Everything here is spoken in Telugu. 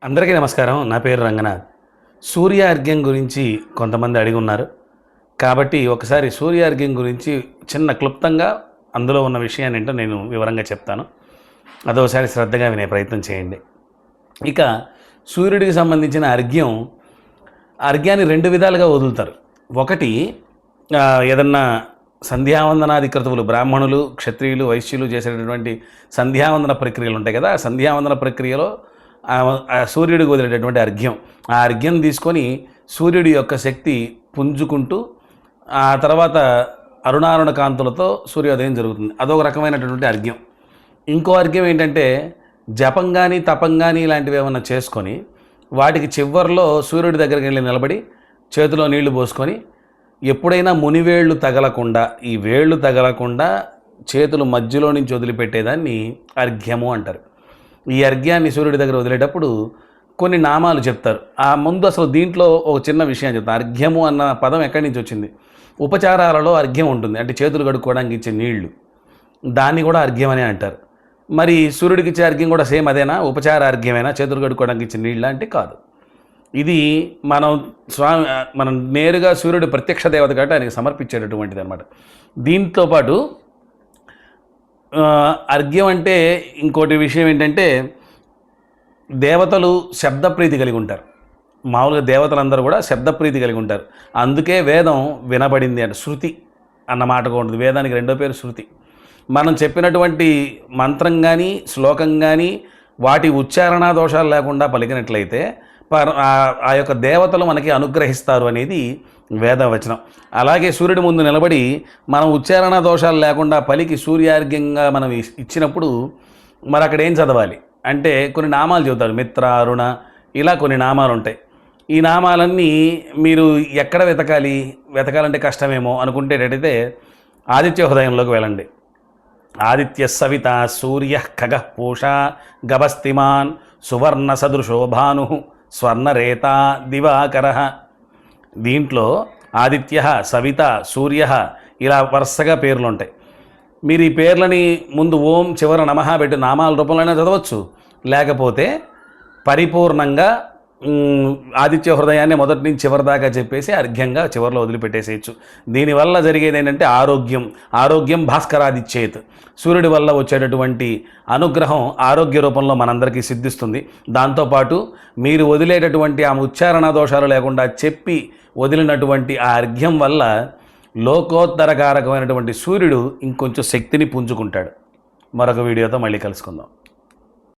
అందరికీ నమస్కారం. నా పేరు రంగనాథ్. సూర్యార్ఘ్యం గురించి కొంతమంది అడిగి ఉన్నారు. కాబట్టి ఒకసారి సూర్యార్ఘ్యం గురించి చిన్న క్లుప్తంగా అందులో ఉన్న విషయాన్ని ఏంటో నేను వివరంగా చెప్తాను. అదోసారి శ్రద్ధగా వినే ప్రయత్నం చేయండి. ఇక సూర్యుడికి సంబంధించిన అర్ఘ్యాన్ని రెండు విధాలుగా వదులుతారు. ఒకటి ఏదన్నా సంధ్యావందనాది క్రతువులు బ్రాహ్మణులు, క్షత్రియులు, వైశ్యులు చేసేటటువంటి సంధ్యావందన ప్రక్రియలు ఉంటాయి కదా. ఆ సంధ్యావందన ప్రక్రియలో సూర్యుడికి వదిలేటటువంటి అర్ఘ్యం, ఆ అర్ఘ్యం తీసుకొని సూర్యుడి యొక్క శక్తి పుంజుకుంటూ ఆ తర్వాత అరుణారుణ కాంతులతో సూర్యోదయం జరుగుతుంది. అదొక రకమైనటువంటి అర్ఘ్యం. ఇంకో అర్ఘ్యం ఏంటంటే జపం కానీ తపం కానీ ఇలాంటివి ఏమన్నా చేసుకొని వాటికి చివర్లో సూర్యుడి దగ్గరికి వెళ్ళి నిలబడి చేతిలో నీళ్లు పోసుకొని ఎప్పుడైనా మునివేళ్ళు తగలకుండా, ఈ వేళ్ళు తగలకుండా చేతులు మధ్యలో నుంచి వదిలిపెట్టేదాన్ని అర్ఘ్యము అంటారు. ఈ అర్ఘ్యాన్ని సూర్యుడి దగ్గర వదిలేటప్పుడు కొన్ని నామాలు చెప్తారు. ఆ ముందు అసలు దీంట్లో ఒక చిన్న విషయం చెప్తాను. అర్ఘ్యము అన్న పదం ఎక్కడి నుంచి వచ్చింది? ఉపచారాలలో అర్ఘ్యం ఉంటుంది, అంటే చేతులు కడుక్కోవడానికి ఇచ్చే నీళ్లు, దాన్ని కూడా అర్ఘ్యం అని అంటారు. మరి సూర్యుడికి ఇచ్చే అర్ఘ్యం కూడా సేమ్ అదేనా? ఉపచార అర్ఘ్యమేనా? చేతులు కడుక్కోవడానికి ఇచ్చే నీళ్ళ అంటే కాదు. ఇది మనం నేరుగా సూర్యుడు ప్రత్యక్ష దేవత కాబట్టి ఆయనకి సమర్పించేటటువంటిది అనమాట. దీంతోపాటు అర్ఘ్యం అంటే ఇంకోటి విషయం ఏంటంటే దేవతలు శబ్దప్రీతి కలిగి ఉంటారు. మామూలుగా దేవతలందరూ కూడా శబ్దప్రీతి కలిగి ఉంటారు. అందుకే వేదం వినబడింది అంటే శృతి అన్న మాట ఉంటుంది. వేదానికి రెండో పేరు శృతి. మనం చెప్పినటువంటి మంత్రం కానీ శ్లోకం కానీ వాటి ఉచ్చారణ దోషాలు లేకుండా పలికినట్లయితే ఆ యొక్క దేవతలు మనకి అనుగ్రహిస్తారు అనేది వేదవచనం. అలాగే సూర్యుడి ముందు నిలబడి మనం ఉచ్చారణ దోషాలు లేకుండా పలికి సూర్యార్ఘ్యంగా మనం ఇచ్చినప్పుడు మరి అక్కడ ఏం చదవాలి అంటే కొన్ని నామాలు చెబుతారు. మిత్ర, అరుణ, ఇలా కొన్ని నామాలు ఉంటాయి. ఈ నామాలన్నీ మీరు ఎక్కడ వెతకాలంటే కష్టమేమో అనుకుంటేటైతే ఆదిత్య హృదయంలోకి వెళ్ళండి. ఆదిత్య సవిత సూర్య ఖగ పూషా గభస్తిమాన్ సువర్ణ సదృశో భాను స్వర్ణరేత దివాకర. దీంట్లో ఆదిత్య, సవిత, సూర్య ఇలా వరుసగా పేర్లు ఉంటాయి. మీరు ఈ పేర్లని ముందు ఓం చివర నమః పెట్టి నామాల రూపంలోనే చదవచ్చు, లేకపోతే పరిపూర్ణంగా ఆదిత్య హృదయాన్ని మొదటి నుంచి చివరి దాకా చెప్పేసి అర్ఘ్యంగా చివరిలో వదిలిపెట్టేసేయచ్చు. దీనివల్ల జరిగేది ఏంటంటే ఆరోగ్యం భాస్కరాదిచ్చేత్. సూర్యుడి వల్ల వచ్చేటటువంటి అనుగ్రహం ఆరోగ్య రూపంలో మనందరికీ సిద్ధిస్తుంది. దాంతోపాటు మీరు వదిలేటటువంటి ఆ ఉచ్చారణ దోషాలు లేకుండా చెప్పి వదిలినటువంటి ఆ అర్ఘ్యం వల్ల లోకోత్తరకారకమైనటువంటి సూర్యుడు ఇంకొంచెం శక్తిని పుంజుకుంటాడు. మరొక వీడియోతో మళ్ళీ కలుసుకుందాం.